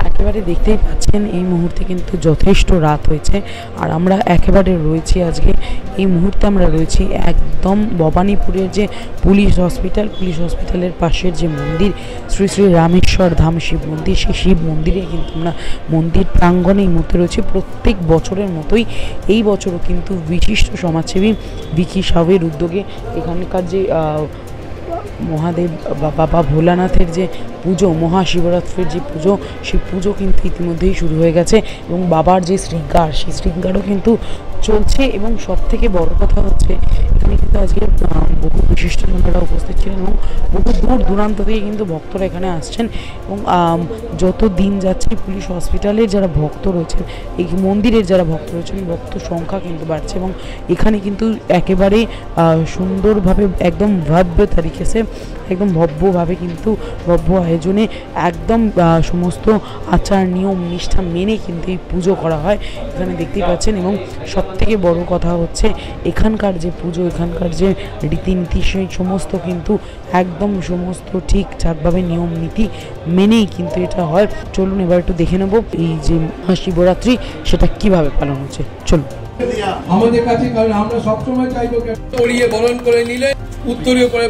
একেবারে দেখতেই পাচ্ছেন এই মুহূর্তে কিন্তু যথেষ্ট রাত হয়েছে, আর আমরা একেবারে রয়েছি আজকে এই মুহূর্তে আমরা রয়েছি একদম ভবানীপুরের যে পুলিশ হসপিটালের পাশের যে মন্দির শ্রী শ্রী রামেশ্বর ধাম শিব মন্দির, সেই শিব মন্দিরে কিন্তু আমরা মন্দির প্রাঙ্গণে এই মুহূর্তে রয়েছি। প্রত্যেক বছরের মতোই এই বছরও কিন্তু বিশিষ্ট সমাজসেবী ভিকি সাউয়ের উদ্যোগে এখানকার যে মহাদেব বাবা ভোলানাথের যে পুজো, মহাশিবরাত্রির যে পুজো, সেই পুজো কিন্তু ইতিমধ্যেই শুরু হয়ে গেছে এবং বাবার যে শৃঙ্গার, সেই শৃঙ্গারও কিন্তু চলছে। এবং সব থেকে বড় কথা হচ্ছে এখানে কিন্তু আজকে বহু বিশিষ্টজনেরা উপস্থিত ছিলেন এবং বহু দূর দূরান্ত থেকে কিন্তু ভক্তরা এখানে আসছেন। এবং যত দিন যাচ্ছে পুলিশ হসপিটালের যারা ভক্ত রয়েছেন, এই মন্দিরের যারা ভক্ত রয়েছেন, ভক্ত সংখ্যা কিন্তু বাড়ছে এবং এখানে কিন্তু একেবারে সুন্দরভাবে একদম ভব্য তারিখে একদম ভব্যভাবে কিন্তু ভব্য আয়োজনে একদম সমস্ত আচার নিয়ম নিষ্ঠা মেনে কিন্তু এই পুজো করা হয় এখানে দেখতেই পাচ্ছেন। এবং সবথেকে বড় কথা হচ্ছে এখানকার যে পুজো, এখানকার যে রীতিনীতি, সেই সমস্ত কিন্তু একদম সমস্ত ঠিকঠাকভাবে নিয়ম নীতি মেনেই কিন্তু এটা হয়। চলুন এবার একটু দেখে নেব এই যে মহাশিবরাত্রি সেটা কিভাবে পালন হচ্ছে। চলুন আমাদের কাছে, কারণ আমরা সবসময় চাইবো পড়িয়ে বরণ করে নিলে উত্তরীয় করে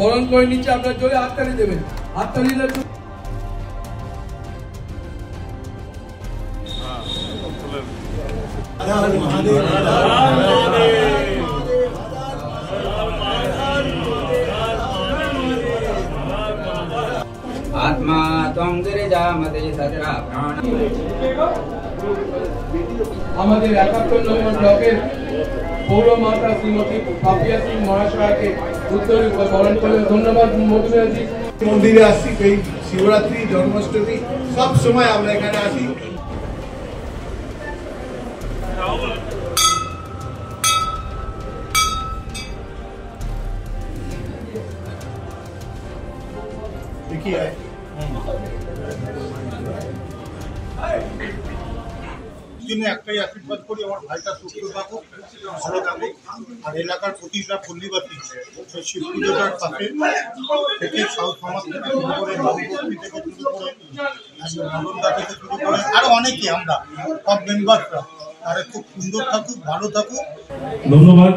বরণ করে নিচ্ছে, আপনার জোরে হাততালি দেবেন। হাততালি आत्मा त्वं गिरिजामते सजरा प्राण। আমাদের ৭১ নম্বর ব্লকের পৌরমাতা শ্রীমতী পাপিয়া সিং মহাশয়কে উত্তরীয় বরণ করে ধন্যবাদ। মধুরাজি মন্দিরে আসছি, এই শিবরাত্রি, জন্মাষ্টমী সব সময় আমরা এখানে আসি। একটাই আশীর্বাদ করি, আমার ভাইটা সুস্থ থাকুক, ভালো থাকুক, আর এলাকার প্রতিটা পল্লীবাসী শিব পুজোটার পাশে থেকে সাউথ সমাজ থেকে শুরু করে নবভক্তি থেকে শুরু করে নবন্দা থেকে শুরু করে আরো অনেকে আমরা সব মেম্বাররা তারা খুব সুন্দর থাকুক, ভালো থাকুক। ধন্যবাদ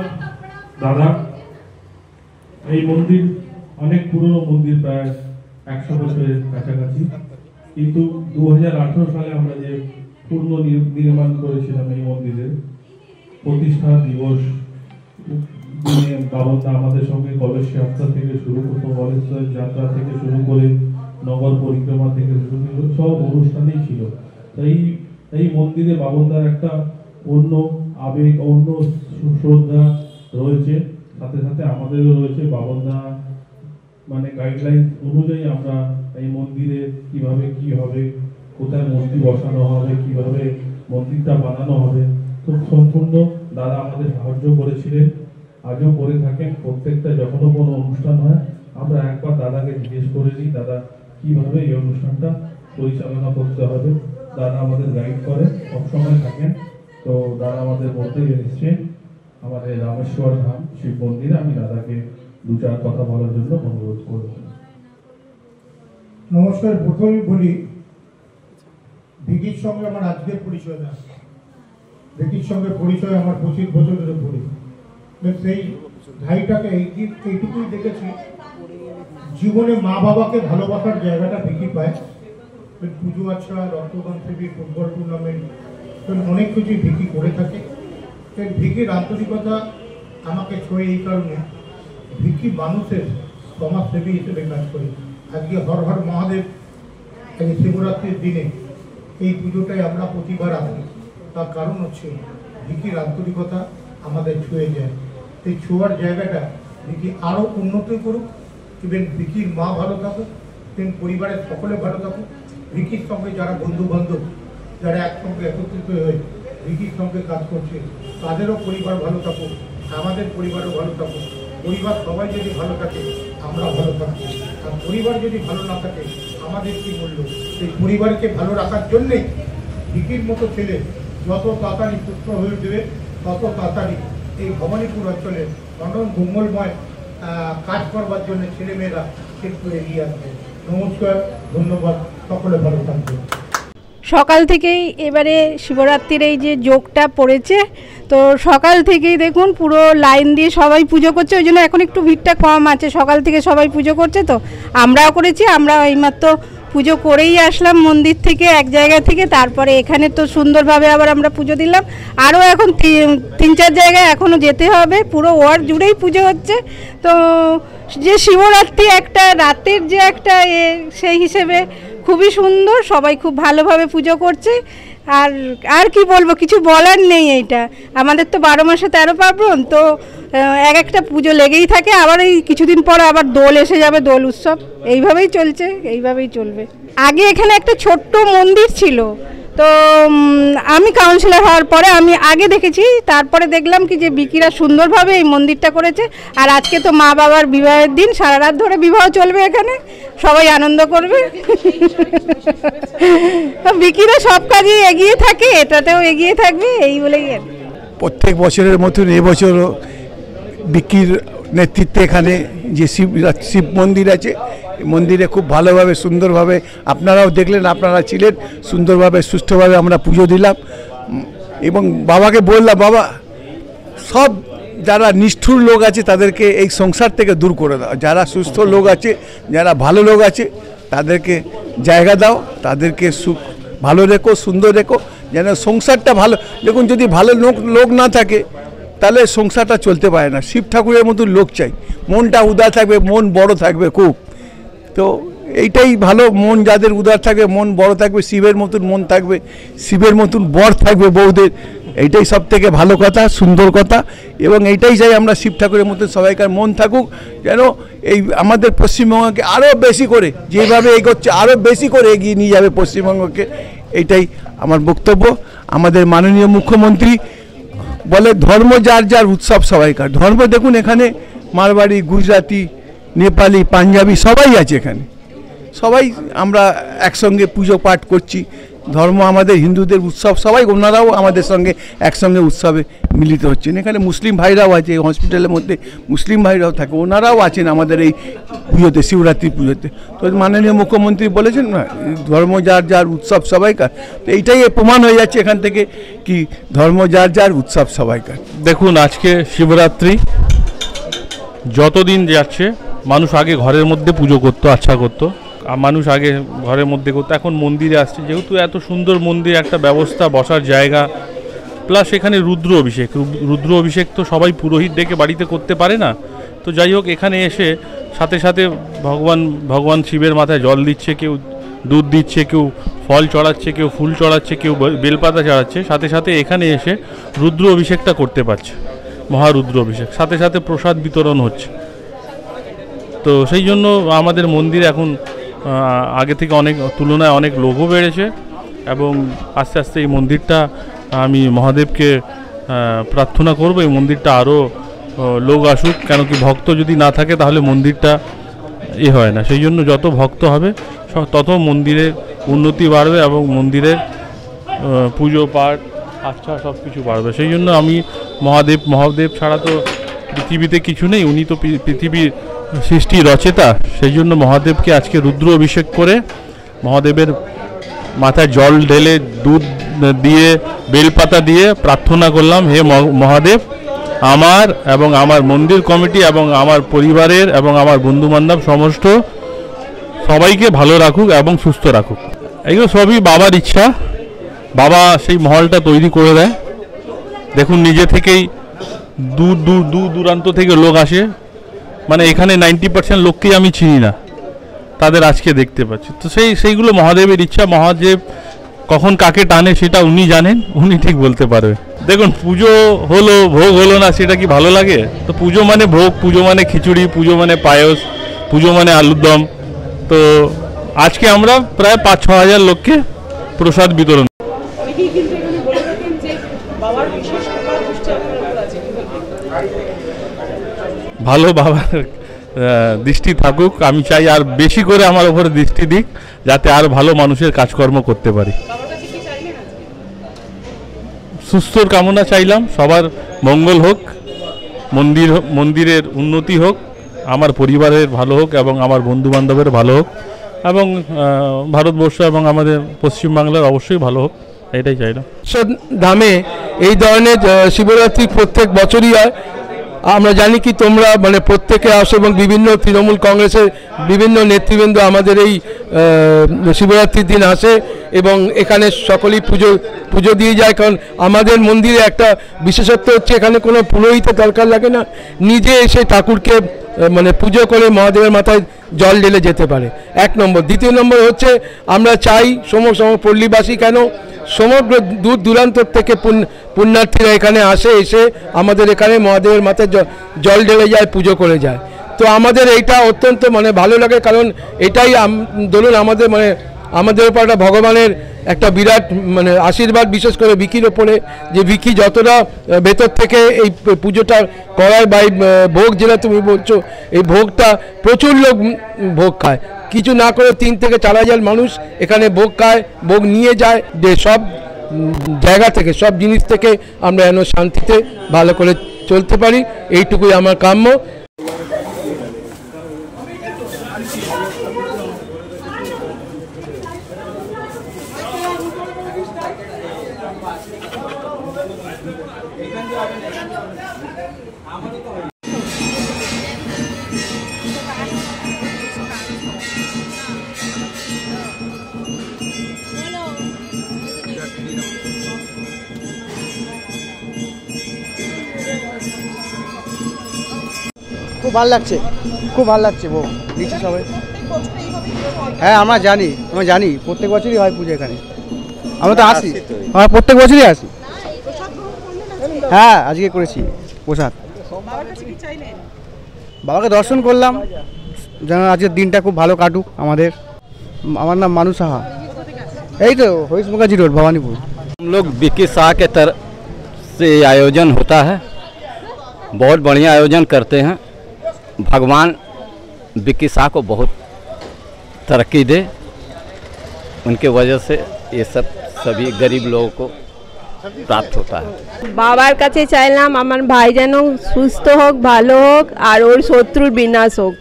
দাদা। এই মন্দির অনেক পুরনো মন্দির, প্রায় 100 বছরের কাছাকাছি, কিন্তু 2018 সালে আমরা যে পূর্ণ নির্মাণ করেছিলাম এই মন্দিরের প্রতিষ্ঠা দিবস দিনে বাবনদা আমাদের সঙ্গে কলেজ যাত্রা থেকে শুরু করতো, কলেজ যাত্রা থেকে শুরু করে নগর পরিক্রমা থেকে শুরু করে সব অনুষ্ঠানেই ছিল। তাই এই মন্দিরে বাবনদার একটা অন্য আবেগ, অন্য শ্রদ্ধা রয়েছে, সাথে সাথে আমাদেরও রয়েছে। বাবনদা মানে গাইডলাইন অনুযায়ী আমরা এই মন্দিরে কিভাবে কি হবে, কোথায় মূর্তি বসানো হবে, কিভাবে মন্দিরটা বানানো হবে, তো সম্পূর্ণ দাদা আমাদের সাহায্য করেছিলেন, আজও করে থাকেন। প্রত্যেকটা যখনও কোনো অনুষ্ঠান হয় আমরা একবার দাদাকে জিজ্ঞেস করে নিই দাদা কিভাবে এই অনুষ্ঠানটা পরিচালনা করতে হবে। দাদা আমাদের গাইড করে, সবসময় থাকেন। তো দাদা আমাদের মধ্যে এসছেন আমাদের রামেশ্বর ধাম শিব মন্দিরে। আমি দাদাকে 2-4 কথা বলার জন্য অনুরোধ করব। নমস্কার। প্রথমেই বলি, ভিকির সঙ্গে আমার আজকের পরিচয় না, ভিকির সঙ্গে পরিচয় আমার 25 বছরের উপরে। সেই ভাইটাকে এইটুকুই দেখেছি, জীবনে মা বাবাকে ভালোবাসার জায়গাটা ভিকি পায়। পুজো আচ্ছা, রক্তদান শিবির, ফুটবল টুর্নামেন্ট, অনেক কিছু ভিকি করে থাকে। ভিকির আন্তরিকতা আমাকে ছোঁয়ে এই কারণে, ভিকি মানুষের সমাজসেবী হিসেবে কাজ করে। আজকে হর হর মহাদেব এই শিবরাত্রির দিনে এই পুজোটায় আমরা প্রতিবার আসি, তার কারণ হচ্ছে ভিকির আন্তরিকতা আমাদের ছুঁয়ে যায়। এই ছোঁয়ার জায়গাটা ভিকি আরও উন্নতি করুক, ইভেন ভিকির মা ভালো থাকুক, ইভেন পরিবারের সকলে ভালো থাকুক। ভিকির সঙ্গে যারা বন্ধু বান্ধব, যারা একসঙ্গে একত্রিত হয়ে ভিকির সঙ্গে কাজ করছে, তাদেরও পরিবার ভালো থাকুক, আমাদের পরিবারও ভালো থাকুক। পরিবার সবাই যদি ভালো থাকে আমরা ভালো থাকি, আর পরিবার যদি ভালো না থাকে আমাদের কি মূল্য? এই পরিবারকে ভালো রাখার জন্যেই ভিকির মতো ছেলে যত তাড়াতাড়ি পুত্র হয়ে দেবে, তত তাড়াতাড়ি এই ভবানীপুর অঞ্চলে মঙ্গলময় কাজ করবার জন্য ছেলেমেয়েরা কিন্তু এগিয়ে আসবে। নমস্কার, ধন্যবাদ, সকলে ভালো থাকবে। সকাল থেকেই এবারে শিবরাত্রির এই যে যোগটা পড়েছে, তো সকাল থেকেই দেখুন পুরো লাইন দিয়ে সবাই পুজো করছে, ওই জন্য এখন একটু ভিড়টা কম আছে। সকাল থেকে সবাই পুজো করছে, তো আমরাও করেছি। আমরা এইমাত্র পুজো করেই আসলাম মন্দির থেকে, এক জায়গা থেকে। তারপরে এখানে তো সুন্দরভাবে আবার আমরা পুজো দিলাম। আরও এখন 3-4 জায়গায় এখনও যেতে হবে, পুরো ওয়ার্ড জুড়েই পুজো হচ্ছে। তো যে শিবরাত্রি একটা রাতের যে একটা সেই হিসেবে খুবই সুন্দর, সবাই খুব ভালোভাবে পুজো করছে। আর কি বলবো, কিছু বলার নেই। এইটা আমাদের তো 12 মাসে 13 পার্বণ, তো এক একটা পুজো লেগেই থাকে। আবার এই কিছুদিন পর আবার দোল এসে যাবে, দোল উৎসব। এইভাবেই চলছে, এইভাবেই চলবে। আগে এখানে একটা ছোট্ট মন্দির ছিল, তো আমি কাউন্সিলর হওয়ার পরে আমি আগে দেখেছি, তারপরে দেখলাম কি যে বিকিরা সুন্দরভাবে এই মন্দিরটা করেছে। আর আজকে তো মা বাবার বিবাহের দিন, সারা রাত ধরে বিবাহ চলবে এখানে, সবাই আনন্দ করবে। বিকিরা সব কাজে এগিয়ে থাকে, এটাতেও এগিয়ে থাকবে, এই বলেই। প্রত্যেক বছরের মতন এবছরও বিকির নেতৃত্বে এখানে যে শিব মন্দির আছে, মন্দিরে খুব ভালোভাবে সুন্দরভাবে আপনারাও দেখলেন, আপনারা ছিলেন, সুন্দরভাবে সুষ্ঠুভাবে আমরা পুজো দিলাম। এবং বাবাকে বললাম, বাবা সব যারা নিষ্ঠুর লোক আছে তাদেরকে এই সংসার থেকে দূর করে দাও, যারা সুস্থ লোক আছে, যারা ভালো লোক আছে তাদেরকে জায়গা দাও, তাদেরকে ভালো রেখো, সুন্দর রেখো, যেন সংসারটা ভালো। দেখুন, যদি ভালো লোক না থাকে তাহলে সংসারটা চলতে পারে না। শিব ঠাকুরের মতন লোক চাই, মনটা উদার থাকবে, মন বড় থাকবে খুব। তো এইটাই ভালো, মন যাদের উদার থাকবে, মন বড় থাকবে, শিবের মতন মন থাকবে, শিবের মতন বর থাকবে বউদের, এইটাই সব থেকে ভালো কথা, সুন্দর কথা। এবং এইটাই চাই আমরা, শিব ঠাকুরের মতন সবাইকার মন থাকুক, যেন এই আমাদের পশ্চিমবঙ্গকে আরও বেশি করে, যেভাবে এগোচ্ছে আরও বেশি করে এগিয়ে নিয়ে যাবে পশ্চিমবঙ্গকে। এইটাই আমার বক্তব্য। আমাদের মাননীয় মুখ্যমন্ত্রী বলে ধর্ম যার যার, উৎসব সবাইকার। ধর্ম দেখুন, এখানে মারবাড়ি, গুজরাটি, নেপালি, পাঞ্জাবি সবাই আছে এখানে, সবাই আমরা একসঙ্গে পুজো পাঠ করছি। ধর্ম আমাদের হিন্দুদের উৎসব, সবাই ওনারাও আমাদের সঙ্গে একসঙ্গে উৎসবে মিলিত হচ্ছেন। এখানে মুসলিম ভাইরাও আছে, এই হসপিটালের মধ্যে মুসলিম ভাইরাও থাকে, ওনারাও আছেন আমাদের এই পুজোতে, শিবরাত্রি পুজোতে। তো মাননীয় মুখ্যমন্ত্রী বলেছেন না, ধর্ম যার যার, উৎসব সবাইকার। তো এইটাই প্রমাণ হয়ে যাচ্ছে এখান থেকে কি ধর্ম যার যার, উৎসব সবাইকার। দেখুন, আজকে শিবরাত্রি, যতদিন যাচ্ছে মানুষ আগে ঘরের মধ্যে পুজো করতো, আচ্ছা করতো, মানুষ আগে ঘরের মধ্যে করতো, এখন মন্দিরে আসছে। যেহেতু এত সুন্দর মন্দির, একটা ব্যবস্থা, বসার জায়গা, প্লাস এখানে রুদ্র অভিষেক তো সবাই পুরোহিত ডেকে বাড়িতে করতে পারে না। তো যাই হোক, এখানে এসে সাথে সাথে ভগবান শিবের মাথায় জল দিচ্ছে, কেউ দুধ দিচ্ছে, কেউ ফল চড়াচ্ছে, কেউ ফুল চড়াচ্ছে, কেউ বেলপাতা চড়াচ্ছে। সাথে সাথে এখানে এসে রুদ্র অভিষেকটা করতে পারছে, মহারুদ্র অভিষেক। সাথে সাথে প্রসাদ বিতরণ হচ্ছে। তো সেই জন্য আমাদের মন্দির এখন আগে থেকে তুলনায় অনেক লোকও বেড়েছে। এবং আস্তে আস্তে এই মন্দিরটা, আমি মহাদেবকে প্রার্থনা করব এই মন্দিরটা আরও লোক আসুক। কেন কি, ভক্ত যদি না থাকে তাহলে মন্দিরটা হয় না। সেই জন্য যত ভক্ত হবে তত মন্দিরের উন্নতি বাড়বে এবং মন্দিরের পুজো পাঠ, আচ্ছা সব কিছু বাড়বে। সেই জন্য আমি মহাদেব ছাড়া তো পৃথিবীতে কিছু নেই, উনি তো পৃথিবীর সৃষ্টি রচয়িতা। সেই জন্য মহাদেবকে আজকে রুদ্র অভিষেক করে, মহাদেবের মাথায় জল ঢেলে, দুধ দিয়ে, বেলপাতা দিয়ে প্রার্থনা করলাম, হে মহাদেব, আমার এবং আমার মন্দির কমিটি এবং আমার পরিবারের এবং আমার বন্ধুবান্ধব সমস্ত সবাইকে ভালো রাখুক এবং সুস্থ রাখুক। এগুলো সবই বাবার ইচ্ছা। বাবা সেই মহলটা তৈরি করে দেয়। দেখুন, নিজে থেকেই দূর দূরান্ত থেকে লোক আসে। মানে এখানে 90% লোককেই আমি চিনি না, তাদের আজকে দেখতে পাচ্ছি। তো সেইগুলো মহাদেবের ইচ্ছা। মহাদেব কখন কাকে টানে সেটা উনি জানেন, উনি ঠিক বলতে পারবে। দেখুন, পুজো হলো, ভোগ হলো না, সেটা কি ভালো লাগে? তো পুজো মানে ভোগ, পুজো মানে খিচুড়ি, পুজো মানে পায়েস, পুজো মানে আলুর দম। তো আজকে আমরা প্রায় 5-6 হাজার লোককে প্রসাদ বিতরণ। ভালো বাবার দৃষ্টি থাকুক, আমি চাই আর বেশি করে আমার উপরে দৃষ্টি দিক, যাতে আর ভালো মানুষের কাজকর্ম করতে পারি। সুস্থর কামনা চাইলাম, সবার মঙ্গল হোক, মন্দিরের উন্নতি হোক, আমার পরিবারের ভালো হোক এবং আমার বন্ধু বান্ধবের ভালো হোক, এবং ভারতবর্ষ এবং আমাদের পশ্চিমবাংলার অবশ্যই ভালো হোক, এটাই চাই না। ধামে এই ধরনের শিবরাত্রি প্রত্যেক বছরই হয়। আমরা জানি কি তোমরা মানে প্রত্যেকে আসো এবং বিভিন্ন তৃণমূল কংগ্রেসের বিভিন্ন নেতৃবৃন্দ আমাদের এই শিবরাত্রির দিন আসে এবং এখানে সকলেই পুজো দিয়ে যায়। কারণ আমাদের মন্দিরে একটা বিশেষত্ব হচ্ছে এখানে কোনো পুরোহিতের দরকার লাগে না, নিজে এসে ঠাকুরকে মানে পুজো করে মহাদেবের মাথায় জল ঢেলে যেতে পারে, 1 নম্বর। দ্বিতীয় নম্বর হচ্ছে আমরা চাই সমস্ত পল্লীবাসী কেন সমগ্র দূর দূরান্ত থেকে পুণ্যার্থীরা এখানে আসে, এসে আমাদের এখানে মহাদেবের মাথায় জল ঢেলে যায়, পুজো করে যায়। তো আমাদের এইটা অত্যন্ত মানে ভালো লাগে, কারণ এটাই ধরুন আমাদের উপর একটা ভগবানের একটা বিরাট মানে আশীর্বাদ, বিশেষ করে ভিকির ওপরে, যে ভিকি যতটা ভেতর থেকে এই পুজোটা করার বা ভোগ যেটা তুমি বলছো, এই ভোগটা প্রচুর লোক ভোগ খায়, কিছু না করে 3 থেকে 4 হাজার মানুষ এখানে ভোগ খায়, ভোগ নিয়ে যায়, যে সব জায়গা থেকে সব জিনিস থেকে আমরা যেন শান্তিতে ভালো করে চলতে পারি, এইটুকুই আমার কাম্য। খুব ভালো লাগছে, খুব ভালো লাগছে। বউ দিচ্ছি সবাই। হ্যাঁ আমরা জানি প্রত্যেক বছরই হয় পুজো এখানে, আমরা তো আসি, আমরা প্রত্যেক বছরই আসি। হ্যাঁ আজকে করেছি প্রসাদ। বাবাকে দর্শন করলাম, যেন আজকের দিনটা খুব ভালো কাটুক আমাদের। আমার নাম মানু সাহা, এই তো হরিশ মুখার্জি রোড, भवानीपुर। हम लोग विक्की शाह के तरफ से आयोजन होता है, बहुत बढ़िया आयोजन करते हैं। भगवान विक्की शाह को बहुत तरक्की दे, उनके वजह से ये सब सभी गरीब लोगों को প্রাপ্ত होता है। বাবার কাছে চাইলাম আমার ভাই যেন সুস্থ হোক, ভালো হোক, আর ওর শত্রুর বিনাশ হোক।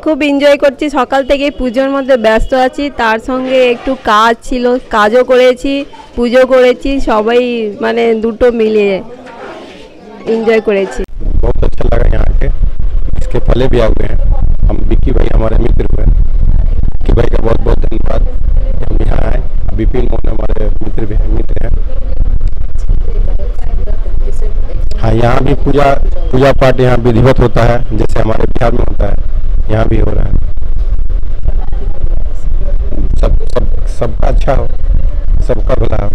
খুব এনজয় করছি, সকাল থেকে পুজোর মধ্যে ব্যস্ত আছি, তার সঙ্গে একটু কাজ ছিল, কাজও করেছি, পুজো করেছি, সবাই মানে দুটো মিলিয়ে एंजॉय করেছি। बहुत अच्छा लगा यहाँ के, इसके पहले भी आ हुए हैं हम। विक्की भाई हमारे मित्र हुए, विक्की भाई का बहुत बहुत धन्यवाद, हम यहाँ आए। विपिन मोहन हमारे मित्र हैं। हाँ यहाँ भी पूजा पाठ यहाँ विधिवत होता है, जैसे हमारे बिहार में होता है, यहाँ भी हो रहा है। सबका अच्छा हो, सबका भला हो।